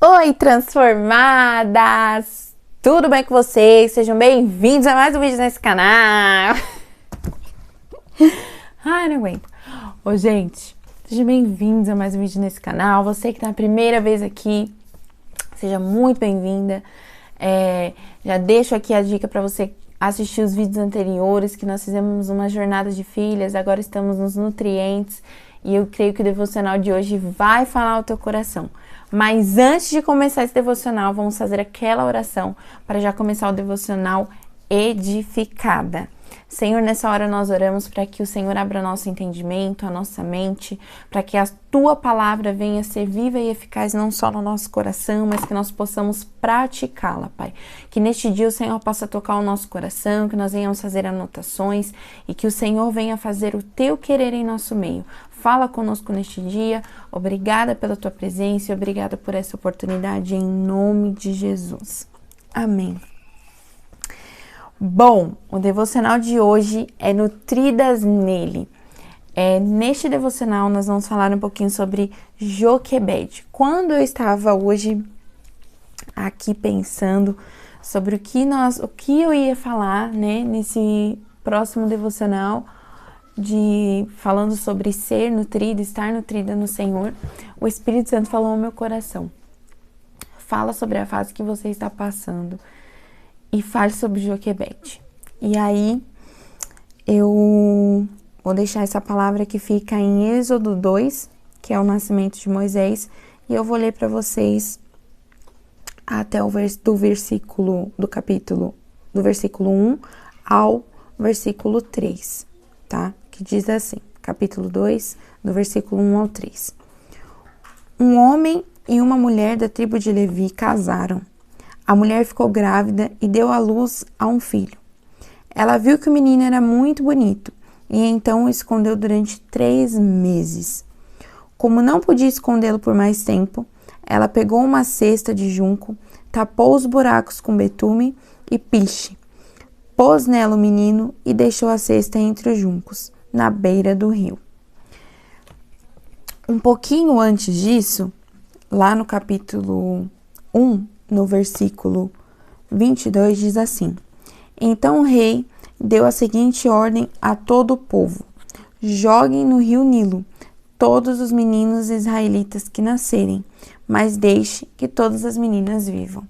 Oi, transformadas! Tudo bem com vocês? Sejam bem-vindos a mais um vídeo nesse canal. Ai, não aguento. Ô, gente, sejam bem-vindos a mais um vídeo nesse canal. Você que tá a primeira vez aqui, seja muito bem-vinda. Já deixo aqui a dica para você assistir os vídeos anteriores, que nós fizemos uma jornada de filhas, agora estamos nos nutrientes, e eu creio que o devocional de hoje vai falar ao teu coração. Mas antes de começar esse devocional, vamos fazer aquela oração para já começar o devocional edificada. Senhor, nessa hora nós oramos para que o Senhor abra nosso entendimento, a nossa mente, para que a Tua palavra venha ser viva e eficaz não só no nosso coração, mas que nós possamos praticá-la, Pai. Que neste dia o Senhor possa tocar o nosso coração, que nós venhamos fazer anotações e que o Senhor venha fazer o Teu querer em nosso meio. Fala conosco neste dia. Obrigada pela Tua presença e obrigada por essa oportunidade em nome de Jesus. Amém. Bom, o devocional de hoje é Nutridas Nele. Neste devocional nós vamos falar um pouquinho sobre Joquebede. Quando eu estava hoje aqui pensando sobre o que eu ia falar, né, nesse próximo devocional, falando sobre ser nutrida, estar nutrida no Senhor, o Espírito Santo falou ao meu coração. Fala sobre a fase que você está passando e fale sobre Joquebede. E aí, eu vou deixar essa palavra que fica em Êxodo 2, que é o nascimento de Moisés, e eu vou ler para vocês até do versículo 1 ao versículo 3, tá? Que diz assim, capítulo 2, do versículo 1 ao 3. Um homem e uma mulher da tribo de Levi casaram. A mulher ficou grávida e deu à luz a um filho. Ela viu que o menino era muito bonito e então o escondeu durante 3 meses. Como não podia escondê-lo por mais tempo, ela pegou uma cesta de junco, tapou os buracos com betume e piche, pôs nela o menino e deixou a cesta entre os juncos, na beira do rio. Um pouquinho antes disso, lá no capítulo 1, no versículo 22, diz assim: Então o rei deu a seguinte ordem a todo o povo: joguem no rio Nilo todos os meninos israelitas que nascerem, mas deixe que todas as meninas vivam.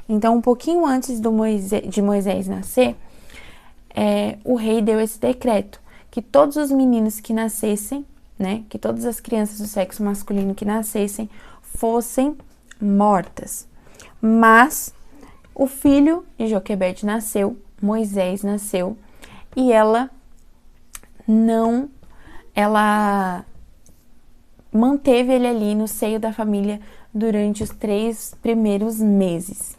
Então, um pouquinho antes de Moisés nascer, o rei deu esse decreto, que todos os meninos que nascessem, né, que todas as crianças do sexo masculino que nascessem, fossem mortas. Mas o filho de Joquebede nasceu, Moisés nasceu, e ela manteve ele ali no seio da família durante os 3 primeiros meses.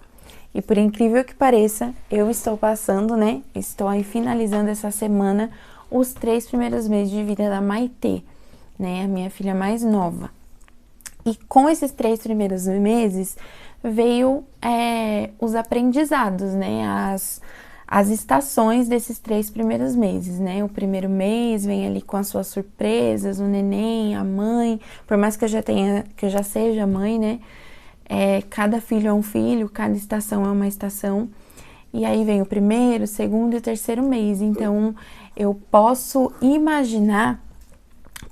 E por incrível que pareça, eu estou passando, né? Estou aí finalizando essa semana os 3 primeiros meses de vida da Maitê, né? A minha filha mais nova. E com esses 3 primeiros meses veio os aprendizados, né? As estações desses 3 primeiros meses, né? O primeiro mês vem ali com as suas surpresas, o neném, a mãe, por mais que eu já seja mãe, né? Cada filho é um filho, cada estação é uma estação. E aí vem o primeiro, segundo e o terceiro mês. Então, eu posso imaginar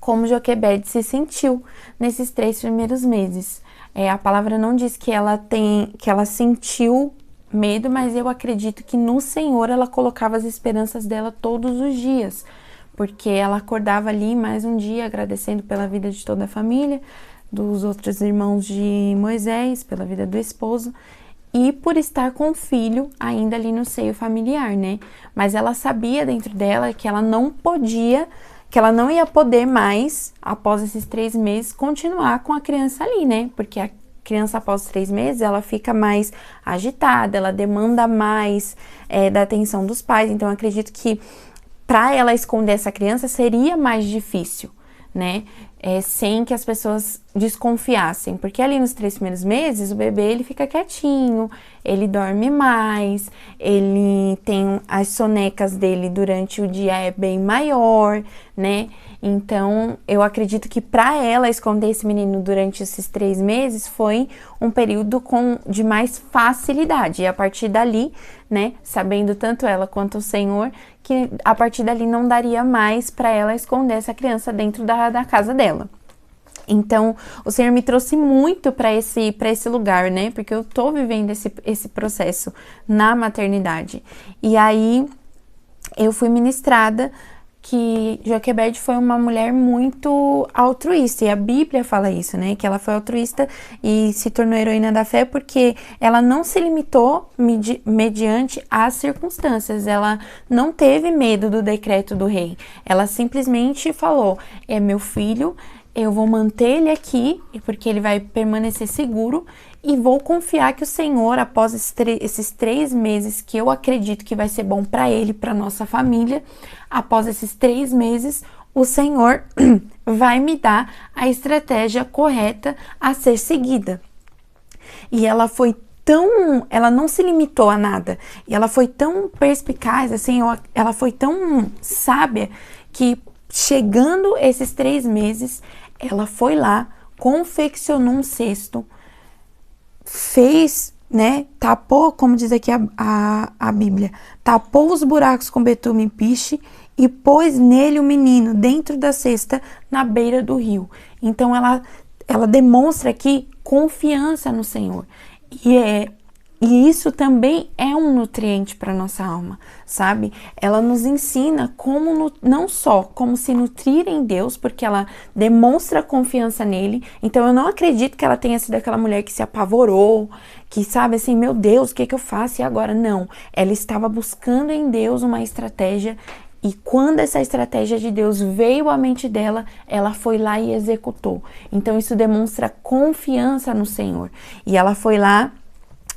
como Joquebede se sentiu nesses 3 primeiros meses. A palavra não diz que ela sentiu medo, mas eu acredito que no Senhor ela colocava as esperanças dela todos os dias, porque ela acordava ali mais um dia agradecendo pela vida de toda a família, dos outros irmãos de Moisés, pela vida do esposo, e por estar com o filho ainda ali no seio familiar, né? Mas ela sabia dentro dela que ela não ia poder mais, após esses 3 meses, continuar com a criança ali, né? Porque a criança, após 3 meses, ela fica mais agitada, ela demanda mais da atenção dos pais. Então, eu acredito que para ela esconder essa criança seria mais difícil, né? sem que as pessoas desconfiassem, porque ali nos 3 primeiros meses o bebê ele fica quietinho, ele dorme mais, ele tem as sonecas dele durante o dia é bem maior, né? Então eu acredito que para ela esconder esse menino durante esses 3 meses foi um período de mais facilidade, e a partir dali, né, sabendo tanto ela quanto o Senhor, que a partir dali não daria mais para ela esconder essa criança dentro da casa dela. Então, o Senhor me trouxe muito para esse lugar, né? Porque eu tô vivendo esse processo na maternidade. E aí, eu fui ministrada que Joquebede foi uma mulher muito altruísta, e a Bíblia fala isso, né, que ela foi altruísta e se tornou heroína da fé porque ela não se limitou mediante as circunstâncias, ela não teve medo do decreto do rei, ela simplesmente falou, é meu filho, eu vou manter ele aqui, porque ele vai permanecer seguro, e vou confiar que o Senhor, após esses 3 meses que eu acredito que vai ser bom para ele, para nossa família, após esses 3 meses, o Senhor vai me dar a estratégia correta a ser seguida. E ela não se limitou a nada, e ela foi tão perspicaz, assim, ela foi tão sábia, que chegando esses 3 meses, ela foi lá, confeccionou um cesto, fez, né, tapou, como diz aqui a Bíblia, tapou os buracos com betume e piche e pôs nele o menino dentro da cesta na beira do rio. Então ela demonstra aqui confiança no Senhor. E isso também é um nutriente para nossa alma, sabe? Ela nos ensina não só como se nutrir em Deus, porque ela demonstra confiança nele. Então eu não acredito que ela tenha sido aquela mulher que se apavorou, que sabe assim, meu Deus, o que eu faço e agora? Não, ela estava buscando em Deus uma estratégia. E quando essa estratégia de Deus veio à mente dela, ela foi lá e executou. Então isso demonstra confiança no Senhor. E ela foi lá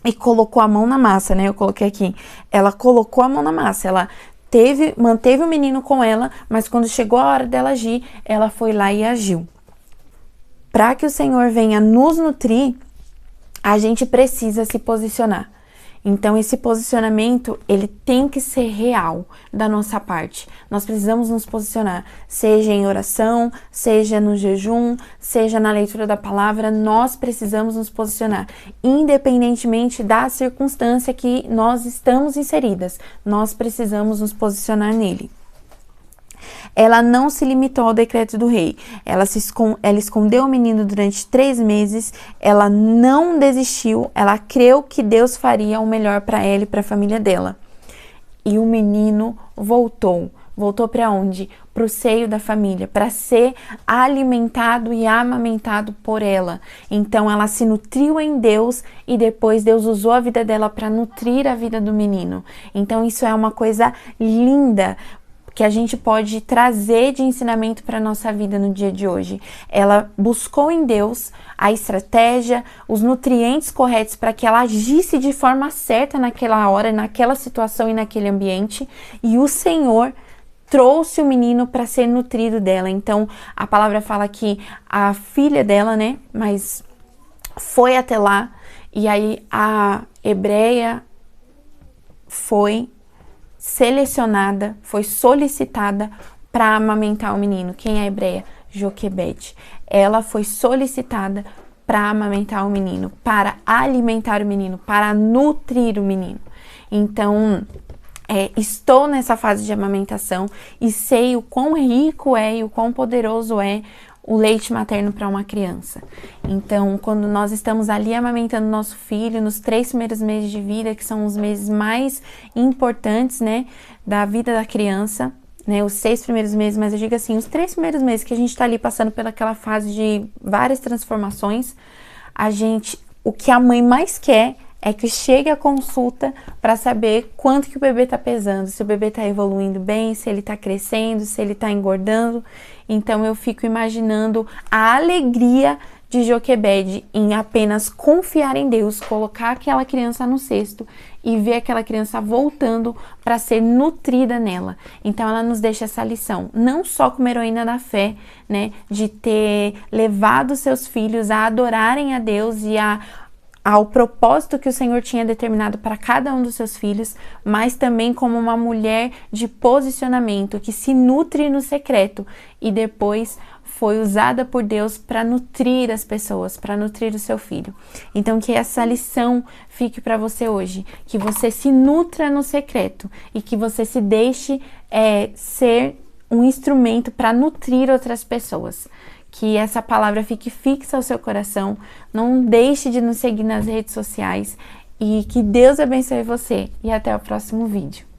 e colocou a mão na massa, né? Eu coloquei aqui. Ela colocou a mão na massa. Ela manteve o menino com ela, mas quando chegou a hora dela agir, ela foi lá e agiu. Para que o Senhor venha nos nutrir, a gente precisa se posicionar. Então, esse posicionamento, ele tem que ser real da nossa parte. Nós precisamos nos posicionar, seja em oração, seja no jejum, seja na leitura da palavra, nós precisamos nos posicionar, independentemente da circunstância que nós estamos inseridas, nós precisamos nos posicionar nele. Ela não se limitou ao decreto do rei, ela escondeu o menino durante 3 meses, ela não desistiu, ela creu que Deus faria o melhor para ela e para a família dela. E o menino voltou para onde? Para o seio da família, para ser alimentado e amamentado por ela. Então ela se nutriu em Deus e depois Deus usou a vida dela para nutrir a vida do menino. Então isso é uma coisa linda, que a gente pode trazer de ensinamento para a nossa vida no dia de hoje. Ela buscou em Deus a estratégia, os nutrientes corretos para que ela agisse de forma certa naquela hora, naquela situação e naquele ambiente, e o Senhor trouxe o menino para ser nutrido dela. Então, a palavra fala que a filha dela, né, mas foi até lá, e aí a hebreia foi selecionada, foi solicitada para amamentar o menino. Quem é a hebreia? Joquebede. Ela foi solicitada para amamentar o menino, para alimentar o menino, para nutrir o menino. Então, estou nessa fase de amamentação e sei o quão rico é e o quão poderoso é o leite materno para uma criança. Então, quando nós estamos ali amamentando nosso filho, nos 3 primeiros meses de vida, que são os meses mais importantes, né, da vida da criança, né, os 6 primeiros meses, mas eu digo assim, os 3 primeiros meses que a gente está ali passando pelaquela fase de várias transformações, o que a mãe mais quer é que chegue a consulta para saber quanto que o bebê está pesando, se o bebê está evoluindo bem, se ele está crescendo, se ele está engordando. Então eu fico imaginando a alegria de Joquebede em apenas confiar em Deus, colocar aquela criança no cesto e ver aquela criança voltando para ser nutrida nela. Então ela nos deixa essa lição, não só como heroína da fé, né, de ter levado seus filhos a adorarem a Deus e ao propósito que o Senhor tinha determinado para cada um dos seus filhos, mas também como uma mulher de posicionamento que se nutre no secreto e depois foi usada por Deus para nutrir as pessoas, para nutrir o seu filho. Então que essa lição fique para você hoje, que você se nutra no secreto e que você se deixe ser um instrumento para nutrir outras pessoas. Que essa palavra fique fixa ao seu coração, não deixe de nos seguir nas redes sociais e que Deus abençoe você e até o próximo vídeo.